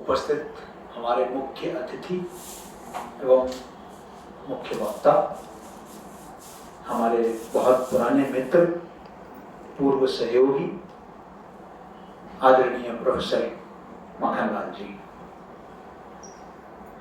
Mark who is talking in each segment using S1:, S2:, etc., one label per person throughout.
S1: उपस्थित हमारे मुख्य अतिथि एवं मुख्य वक्ता, हमारे बहुत पुराने मित्र, पूर्व सहयोगी आदरणीय प्रोफेसर मखनलाल जी,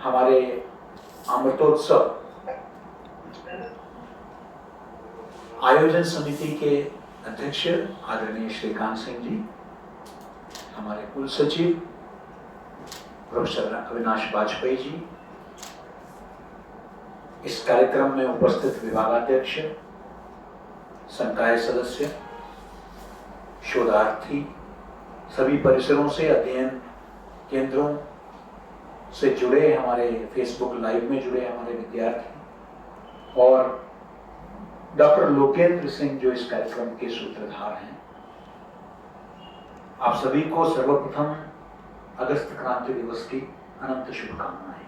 S1: हमारे अमृतोत्सव आयोजन समिति के अध्यक्ष आदरणीय श्रीकांत सिंह जी, हमारे कुल सचिव प्रोफेसर अविनाश वाजपेयी जी, इस कार्यक्रम में उपस्थित विभागाध्यक्ष, संकाय सदस्य, शोधार्थी, सभी परिसरों से, अध्ययन केंद्रों से जुड़े हमारे फेसबुक लाइव में जुड़े हमारे विद्यार्थी और डॉक्टर लोकेंद्र सिंह जो इस कार्यक्रम के सूत्रधार हैं, आप सभी को सर्वप्रथम अगस्त क्रांति दिवस की अनंत शुभकामनाएं।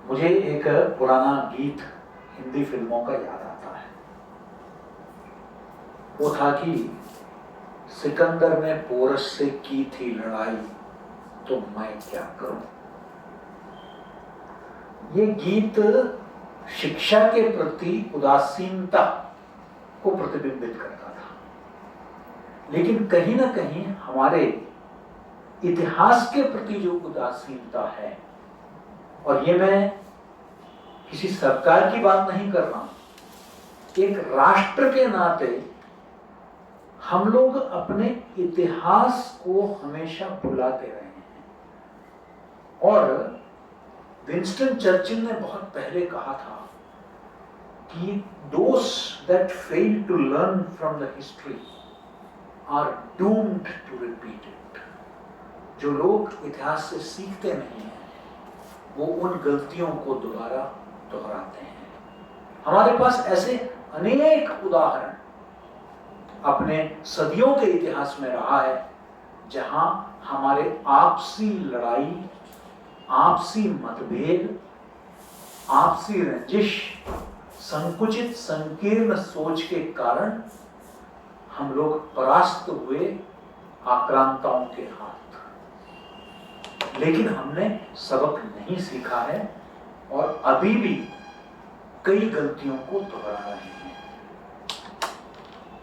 S1: मुझे एक पुराना गीत हिंदी फिल्मों का याद आता है। वो था कि सिकंदर ने पोरस से की थी लड़ाई, तो मैं क्या करूं। ये गीत शिक्षा के प्रति उदासीनता को प्रतिबिंबित करता था, लेकिन कहीं ना कहीं हमारे इतिहास के प्रति जो उदासीनता है, और ये मैं किसी सरकार की बात नहीं कर रहा हूं, एक राष्ट्र के नाते हम लोग अपने इतिहास को हमेशा भुलाते रहे हैं। और विंस्टन चर्चिल ने बहुत पहले कहा था कि those that fail to learn from the history are doomed to repeat it। जो लोग इतिहास से सीखते नहीं हैं, वो उन गलतियों को दोबारा दोहराते हैं। हमारे पास ऐसे अनेक उदाहरण अपने सदियों के इतिहास में रहा है, जहां हमारे आपसी लड़ाई, आपसी मतभेद, आपसी रंजिश, संकुचित संकीर्ण सोच के कारण हम लोग परास्त हुए आक्रांताओं के हाथ। लेकिन हमने सबक नहीं सीखा है और अभी भी कई गलतियों को दोहरा रहे हैं।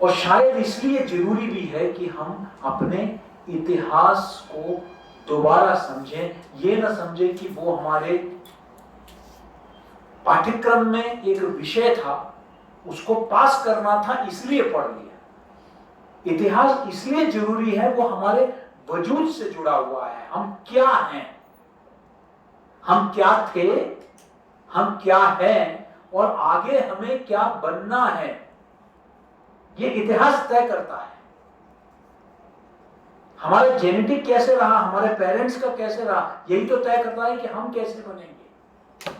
S1: और शायद इसलिए जरूरी भी है कि हम अपने इतिहास को दोबारा समझें। ये ना समझें कि वो हमारे पाठ्यक्रम में एक विषय था, उसको पास करना था इसलिए पढ़ लिया। इतिहास इसलिए जरूरी है, वो हमारे वजूद से जुड़ा हुआ है। हम क्या हैं, हम क्या थे, हम क्या हैं और आगे हमें क्या बनना है, ये इतिहास तय करता है। हमारे जेनेटिक कैसे रहा, हमारे पेरेंट्स का कैसे रहा, यही तो तय करता है कि हम कैसे बनेंगे,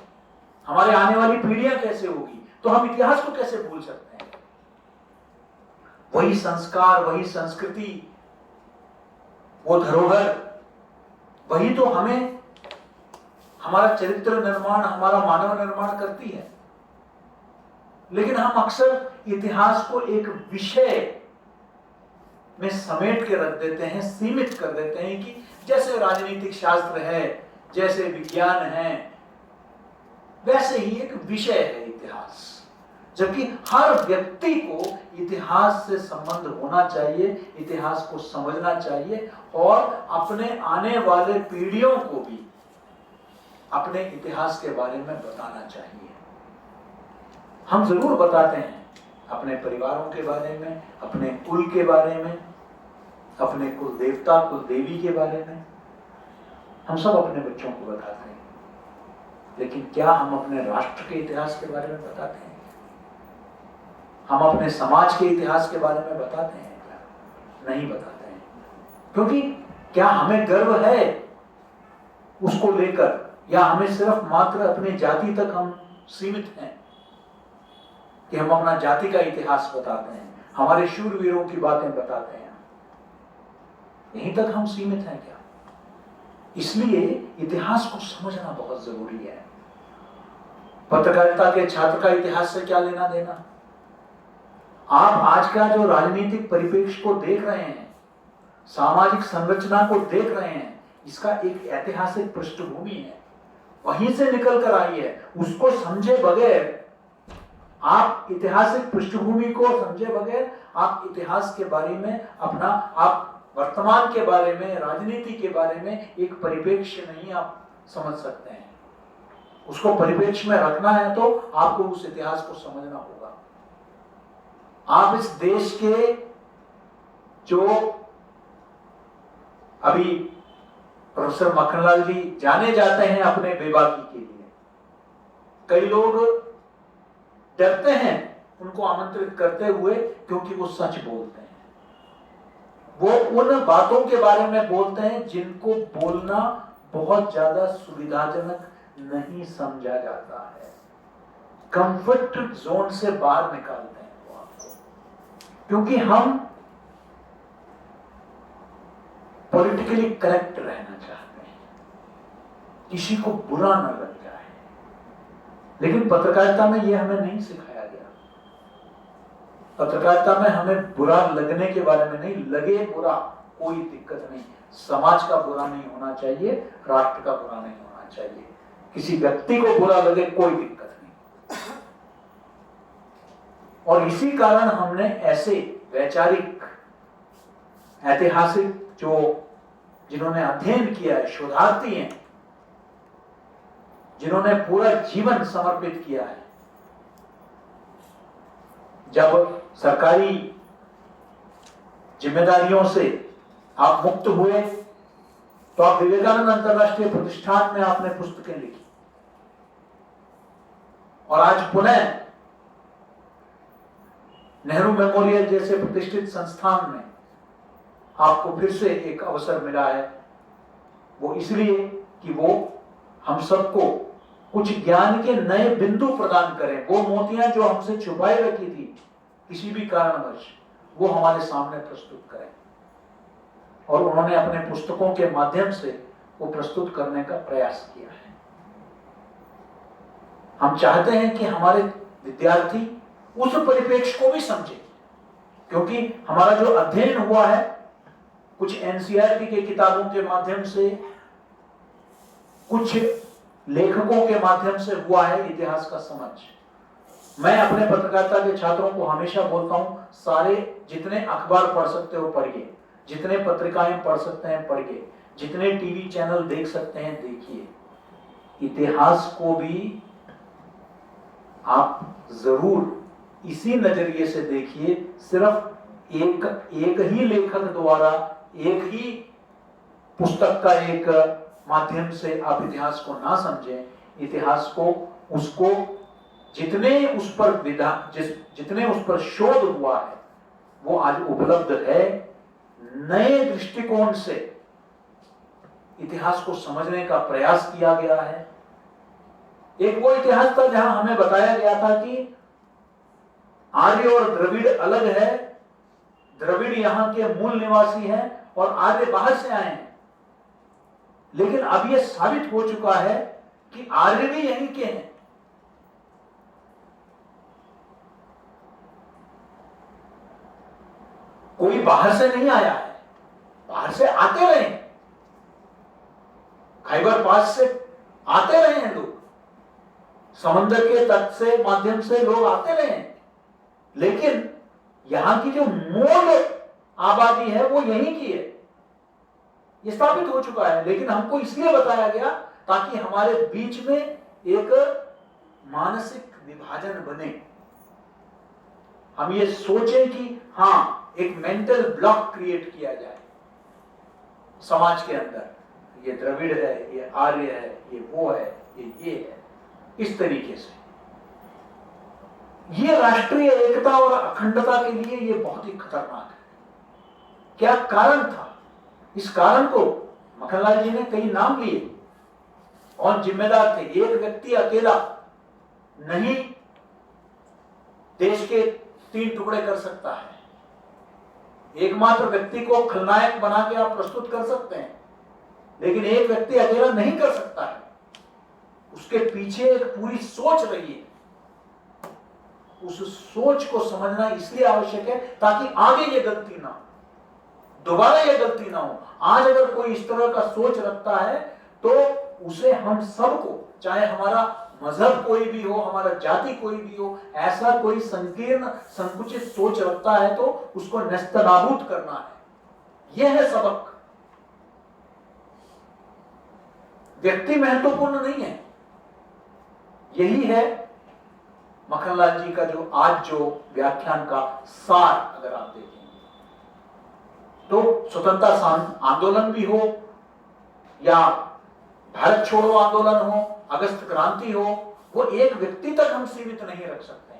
S1: हमारे आने वाली पीढ़ियां कैसे होगी। तो हम इतिहास को कैसे भूल सकते हैं। वही संस्कार, वही संस्कृति, वो धरोहर, वही तो हमें हमारा चरित्र निर्माण, हमारा मानव निर्माण करती है। लेकिन हम अक्सर इतिहास को एक विषय में समेट के रख देते हैं, सीमित कर देते हैं कि जैसे राजनीतिक शास्त्र है, जैसे विज्ञान है, वैसे ही एक विषय है इतिहास। जबकि हर व्यक्ति को इतिहास से संबंध होना चाहिए, इतिहास को समझना चाहिए और अपने आने वाले पीढ़ियों को भी अपने इतिहास के बारे में बताना चाहिए। हम जरूर बताते हैं अपने परिवारों के बारे में, अपने कुल के बारे में, अपने कुल देवता, कुल देवी के बारे में। हम सब अपने बच्चों को बताते हैं, लेकिन क्या हम अपने राष्ट्र के इतिहास के बारे में बताते हैं? हम अपने समाज के इतिहास के बारे में बताते हैं क्या? नहीं बताते हैं। क्योंकि क्या हमें गर्व है उसको लेकर, या हमें सिर्फ मात्र अपने जाति तक हम सीमित हैं कि हम अपना जाति का इतिहास बताते हैं, हमारे शूरवीरों की बातें बताते हैं? यहीं तक हम सीमित हैं क्या? इसलिए इतिहास को समझना बहुत जरूरी है। पत्रकारिता के छात्र का इतिहास से क्या लेना देना? आप आज का जो राजनीतिक परिप्रेक्ष्य को देख रहे हैं, सामाजिक संरचना को देख रहे हैं, इसका एक ऐतिहासिक पृष्ठभूमि है, वहीं से निकल कर आई है। उसको समझे बगैर, आप ऐतिहासिक पृष्ठभूमि को समझे बगैर आप इतिहास के बारे में अपना, आप वर्तमान के बारे में, राजनीति के बारे में एक परिप्रेक्ष्य नहीं आप समझ सकते हैं। उसको परिप्रेक्ष्य में रखना है तो आपको उस इतिहास को समझना होगा। आप इस देश के जो अभी प्रोफेसर मक्खनलाल जी जाने जाते हैं अपने बेबाकी के लिए, कई लोग डरते हैं उनको आमंत्रित करते हुए क्योंकि वो सच बोलते हैं। वो उन बातों के बारे में बोलते हैं जिनको बोलना बहुत ज्यादा सुविधाजनक नहीं समझा जाता है। कंफर्ट जोन से बाहर निकालते हैं वो आपको, क्योंकि हम पॉलिटिकली करेक्ट रहना चाहते हैं, किसी को बुरा न लग जाए। लेकिन पत्रकारिता में यह हमें नहीं सिखाया गया। पत्रकारिता में हमें बुरा लगने के बारे में नहीं, लगे बुरा कोई दिक्कत नहीं, समाज का बुरा नहीं होना चाहिए, राष्ट्र का बुरा नहीं होना चाहिए, किसी व्यक्ति को बुरा लगे कोई दिक्कत नहीं। और इसी कारण हमने ऐसे वैचारिक, ऐतिहासिक जिन्होंने अध्ययन किया है, शोधार्थी हैं, जिन्होंने पूरा जीवन समर्पित किया है, जब सरकारी जिम्मेदारियों से आप मुक्त हुए तो आप विवेकानंद अंतरराष्ट्रीय प्रतिष्ठान में आपने पुस्तकें लिखी, और आज पुनः नेहरू मेमोरियल जैसे प्रतिष्ठित संस्थान में आपको फिर से एक अवसर मिला है। वो इसलिए कि वो हम सबको कुछ ज्ञान के नए बिंदु प्रदान करें। वो मोतियां जो हमसे छुपाई रखी थी किसी भी कारणवश, वो हमारे सामने प्रस्तुत करें। और उन्होंने अपने पुस्तकों के माध्यम से वो प्रस्तुत करने का प्रयास किया है। हम चाहते हैं कि हमारे विद्यार्थी उस परिप्रेक्ष्य को भी समझे, क्योंकि हमारा जो अध्ययन हुआ है कुछ एनसीईआरटी के किताबों के माध्यम से, कुछ लेखकों के माध्यम से हुआ है इतिहास का समझ। मैं अपने पत्रकारिता के छात्रों को हमेशा बोलता हूं, सारे जितने अखबार पढ़ सकते हो पढ़िए, जितने पत्रिकाएं पढ़ सकते हैं पढ़िए, जितने टीवी चैनल देख सकते हैं देखिए। इतिहास को भी आप जरूर इसी नजरिए से देखिए। सिर्फ एक ही लेखक द्वारा, एक ही पुस्तक का एक माध्यम से आप इतिहास को ना समझें। इतिहास को, उसको जितने उस पर शोध हुआ है वो आज उपलब्ध है। नए दृष्टिकोण से इतिहास को समझने का प्रयास किया गया है। एक वो इतिहास था जहां हमें बताया गया था कि आर्य और द्रविड़ अलग है, द्रविड़ यहां के मूल निवासी हैं और आर्य बाहर से आए हैं। लेकिन अब यह साबित हो चुका है कि आर्य भी यहीं के हैं। कोई बाहर से नहीं आया है, बाहर से आते रहे, खैबर पास से आते रहे हैं लोग, समंदर के तट से माध्यम से लोग आते रहे हैं। लेकिन यहां की जो मूल आबादी है वो यहीं की है, ये स्थापित हो चुका है। लेकिन हमको इसलिए बताया गया ताकि हमारे बीच में एक मानसिक विभाजन बने, हम ये सोचें कि हाँ, एक मेंटल ब्लॉक क्रिएट किया जाए समाज के अंदर, ये द्रविड़ है, ये आर्य है, ये वो है, ये है। इस तरीके से ये राष्ट्रीय एकता और अखंडता के लिए ये बहुत ही खतरनाक है। क्या कारण था? इस कारण को मक्खनलाल जी ने कई नाम लिए। कौन जिम्मेदार थे? एक व्यक्ति अकेला नहीं देश के 3 टुकड़े कर सकता है। एकमात्र व्यक्ति को खलनायक बना के आप प्रस्तुत कर सकते हैं, लेकिन एक व्यक्ति अकेला नहीं कर सकता है। उसके पीछे एक पूरी सोच रही है। उस सोच को समझना इसलिए आवश्यक है ताकि आगे ये गलती ना हो। दोबारा यह गलती ना हो। आज अगर कोई इस तरह का सोच रखता है तो उसे हम सबको, चाहे हमारा मजहब कोई भी हो, हमारा जाति कोई भी हो, ऐसा कोई संकीर्ण संकुचित सोच रखता है तो उसको नेस्तनाबूद करना है। यह है सबक। व्यक्ति महत्वपूर्ण नहीं है। यही है मक्खनलाल जी का जो आज जो व्याख्यान का सार अगर आप देखेंगे तो स्वतंत्रता आंदोलन भी हो या भारत छोड़ो आंदोलन हो, अगस्त क्रांति हो, वो एक व्यक्ति तक हम सीमित नहीं रख सकते।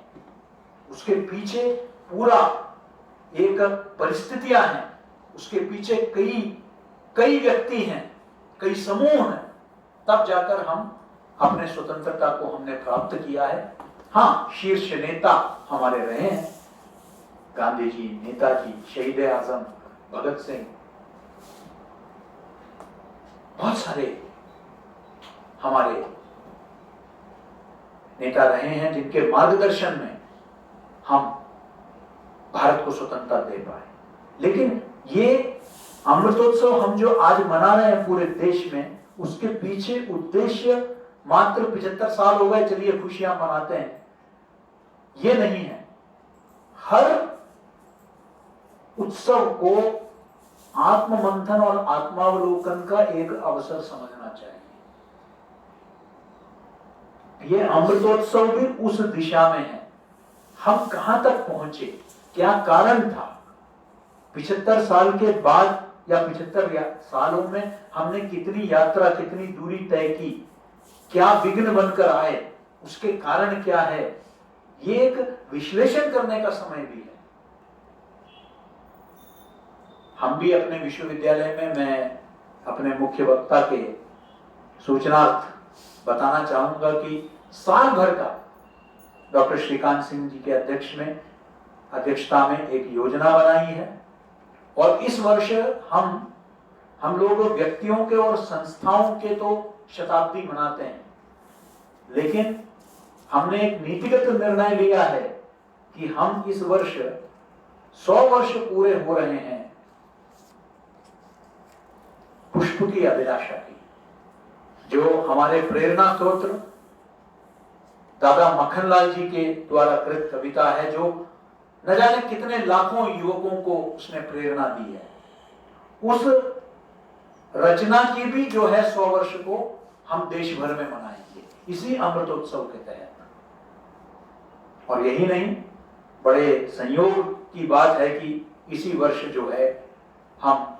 S1: उसके पीछे पूरा एक परिस्थितियां हैं, उसके पीछे कई व्यक्ति हैं, कई समूह हैं, तब जाकर हम अपने स्वतंत्रता को हमने प्राप्त किया है। हाँ, शीर्ष नेता हमारे रहे हैं, गांधी जी, नेताजी, शहीद आजम, भगत सिंह, बहुत सारे हमारे नेता रहे हैं जिनके मार्गदर्शन में हम भारत को स्वतंत्रता दे पाए। लेकिन ये अमृतोत्सव हम जो आज मना रहे हैं पूरे देश में, उसके पीछे उद्देश्य मात्र 75 साल हो गए, चलिए खुशियां मनाते हैं, ये नहीं है। हर उत्सव को आत्ममंथन और आत्मावलोकन का एक अवसर समझना चाहिए। ये अमृतोत्सव भी उस दिशा में है। हम कहां तक पहुंचे, क्या कारण था, 75 साल के बाद या 75 सालों में हमने कितनी यात्रा, कितनी दूरी तय की, क्या विघ्न बनकर आए, उसके कारण क्या है, ये एक विश्लेषण करने का समय भी है। हम भी अपने विश्वविद्यालय में, मैं अपने मुख्य वक्ता के सूचनार्थ बताना चाहूंगा कि साल भर का डॉक्टर श्रीकांत सिंह जी के अध्यक्षता में एक योजना बनाई है। और इस वर्ष हम लोग व्यक्तियों के और संस्थाओं के तो शताब्दी मनाते हैं, लेकिन हमने एक नीतिगत निर्णय लिया है कि हम इस वर्ष 100 वर्ष पूरे हो रहे हैं पुष्प की अभिलाषा की, जो हमारे प्रेरणा स्रोत दादा मक्खनलाल जी के द्वारा कृत कविता है, जो न जाने कितने लाखों युवकों को उसने प्रेरणा दी है। उस रचना की भी जो है 100 वर्ष को हम देश भर में मनाएंगे इसी अमृतोत्सव के तहत। और यही नहीं, बड़े संयोग की बात है कि इसी वर्ष जो है हम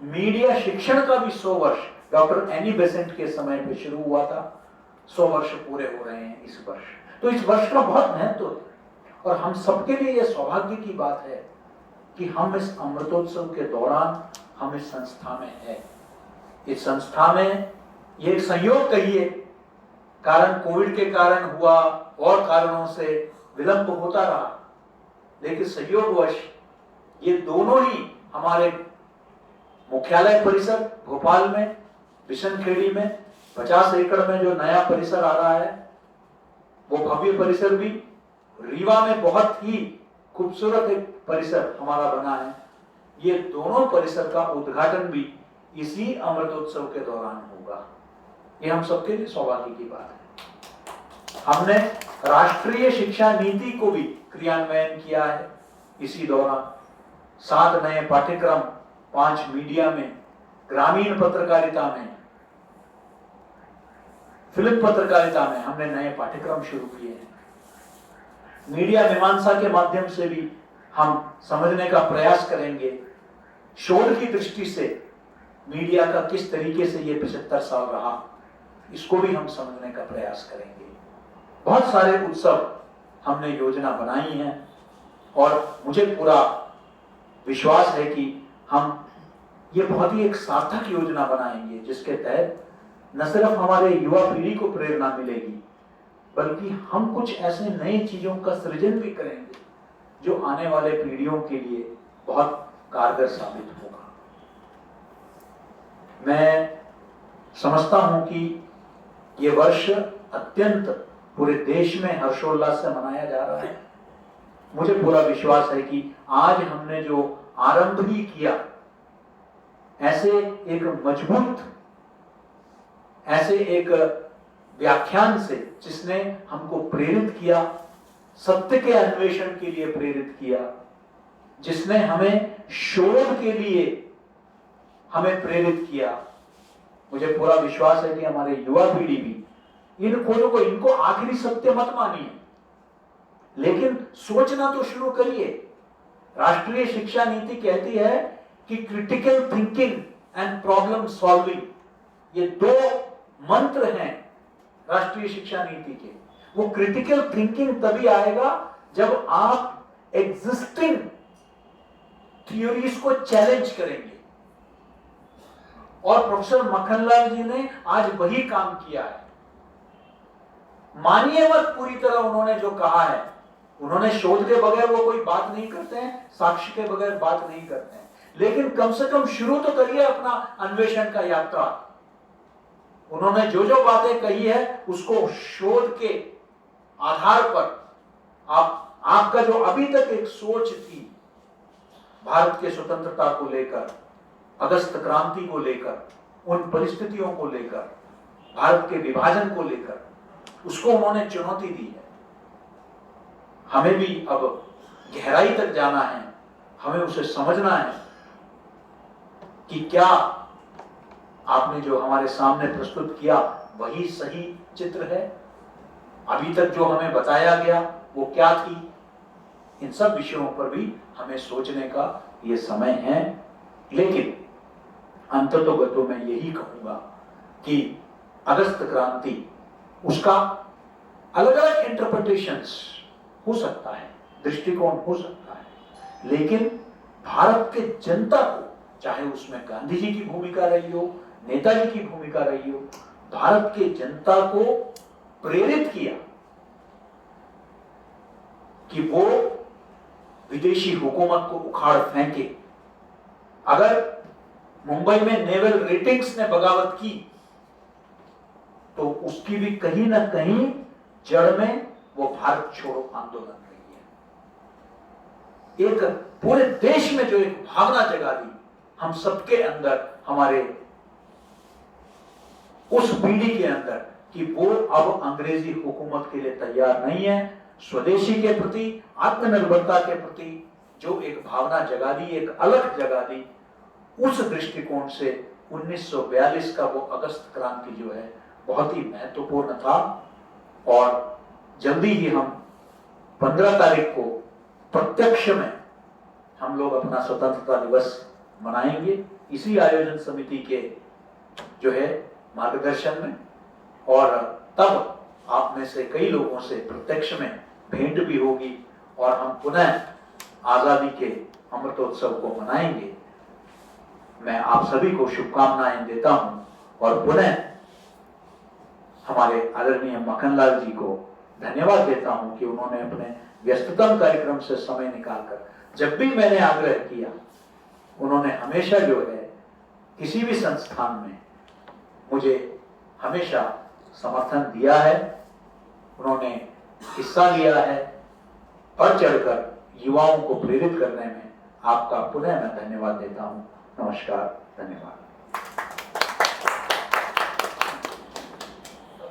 S1: मीडिया शिक्षण का भी 100 वर्ष, डॉक्टर एनी बेसेंट के समय पे शुरू हुआ था, 100 वर्ष पूरे हो रहे हैं इस वर्ष। तो इस वर्ष का बहुत महत्व है और हम सबके लिए यह सौभाग्य की बात है कि हम इस अमृतोत्सव के दौरान हम इस संस्था में है। इस संस्था में ये एक संयोग कहिए, कारण कोविड के कारण हुआ और कारणों से विलंब होता रहा, लेकिन संयोगवश ये दोनों ही हमारे मुख्यालय परिसर भोपाल में, बिशनखेड़ी में 50 एकड़ में जो नया परिसर आ रहा है, वो भव्य परिसर भी, रीवा में बहुत ही खूबसूरत एक परिसर हमारा बना है, ये दोनों परिसर का उद्घाटन भी इसी अमृतोत्सव के दौरान होगा। ये हम सबके लिए सौभाग्य की बात है। हमने राष्ट्रीय शिक्षा नीति को भी क्रियान्वयन किया है इसी दौरान। 7 नए पाठ्यक्रम, 5 मीडिया में, ग्रामीण पत्रकारिता में, फिल्म पत्रकारिता में हमने नए पाठ्यक्रम शुरू किए हैं। मीडिया मीमांसा के माध्यम से भी हम समझने का प्रयास करेंगे, शोध की दृष्टि से मीडिया का किस तरीके से ये 75 साल रहा, इसको भी हम समझने का प्रयास करेंगे। बहुत सारे उत्सव हमने योजना बनाई है और मुझे पूरा विश्वास है कि हम ये बहुत ही एक सार्थक योजना बनाएंगे, जिसके तहत न सिर्फ हमारे युवा पीढ़ी को प्रेरणा मिलेगी, बल्कि हम कुछ ऐसे नई चीजों का सृजन भी करेंगे जो आने वाले पीढ़ियों के लिए बहुत कारगर साबित होगा। मैं समझता हूं कि ये वर्ष अत्यंत पूरे देश में हर्षोल्लास से मनाया जा रहा है। मुझे पूरा विश्वास है कि आज हमने जो आरंभ ही किया ऐसे एक मजबूत, ऐसे एक व्याख्यान से जिसने हमको प्रेरित किया, सत्य के अन्वेषण के लिए प्रेरित किया, जिसने हमें शोध के लिए हमें प्रेरित किया। मुझे पूरा विश्वास है कि हमारे युवा पीढ़ी भी इन खोजों को, इनको आखिरी सत्य मत मानिए, लेकिन सोचना तो शुरू करिए। राष्ट्रीय शिक्षा नीति कहती है कि critical thinking and problem solving, ये दो मंत्र हैं राष्ट्रीय शिक्षा नीति के। वो क्रिटिकल थिंकिंग तभी आएगा जब आप एग्जिस्टिंग थ्योरीज को चैलेंज करेंगे, और प्रोफेसर मक्खनलाल जी ने आज वही काम किया है। मानिए मत पूरी तरह उन्होंने जो कहा है, उन्होंने शोध के बगैर वो कोई बात नहीं करते हैं, साक्ष्य के बगैर बात नहीं करते हैं, लेकिन कम से कम शुरू तो करिए अपना अन्वेषण का यात्रा। उन्होंने जो जो बातें कही है उसको शोध के आधार पर आपका जो अभी तक एक सोच थी भारत के स्वतंत्रता को लेकर, अगस्त क्रांति को लेकर, उन परिस्थितियों को लेकर, भारत के विभाजन को लेकर, उसको उन्होंने चुनौती दी है। हमें भी अब गहराई तक जाना है, हमें उसे समझना है कि क्या आपने जो हमारे सामने प्रस्तुत किया वही सही चित्र है, अभी तक जो हमें बताया गया वो क्या थी। इन सब विषयों पर भी हमें सोचने का ये समय है। लेकिन अंततोगतो मैं यही कहूंगा कि अगस्त क्रांति, उसका अलग अलग इंटरप्रिटेशंस हो सकता है, दृष्टिकोण हो सकता है, लेकिन भारत के जनता को, चाहे उसमें गांधी जी की भूमिका रही हो, नेताजी की भूमिका रही हो, भारत के जनता को प्रेरित किया कि वो विदेशी हुकूमत को उखाड़ फेंके। अगर मुंबई में नेवल रेटिंग्स ने बगावत की तो उसकी भी कहीं ना कहीं जड़ में वो भारत छोड़ो आंदोलन रही है। एक पूरे देश में जो एक भावना जगा दी हम सबके अंदर, हमारे उस पीढ़ी के अंदर, कि वो अब अंग्रेजी हुकूमत के लिए तैयार नहीं है। स्वदेशी के प्रति, आत्मनिर्भरता के प्रति जो एक भावना जगा दी, एक अलग जगा दी, उस दृष्टिकोण से 1942 का वो अगस्त क्रांति जो है बहुत ही महत्वपूर्ण था। और जल्दी ही हम 15 तारीख को प्रत्यक्ष में हम लोग अपना स्वतंत्रता दिवस मनाएंगे, इसी आयोजन समिति के जो है मार्गदर्शन में। और तब आप में से कई लोगों से प्रत्यक्ष में भेंट भी होगी और हम पुनः आजादी के अमृतोत्सव को मनाएंगे। मैं आप सभी को शुभकामनाएं देता हूं और पुनः हमारे आदरणीय मक्खनलाल जी को धन्यवाद देता हूं कि उन्होंने अपने व्यस्ततम कार्यक्रम से समय निकालकर, जब भी मैंने आग्रह किया, उन्होंने हमेशा जो है किसी भी संस्थान में मुझे हमेशा समर्थन दिया है। उन्होंने हिस्सा लिया है, बढ़ चढ़कर युवाओं को प्रेरित करने में। आपका पुनः मैं धन्यवाद देता हूं। नमस्कार, धन्यवाद।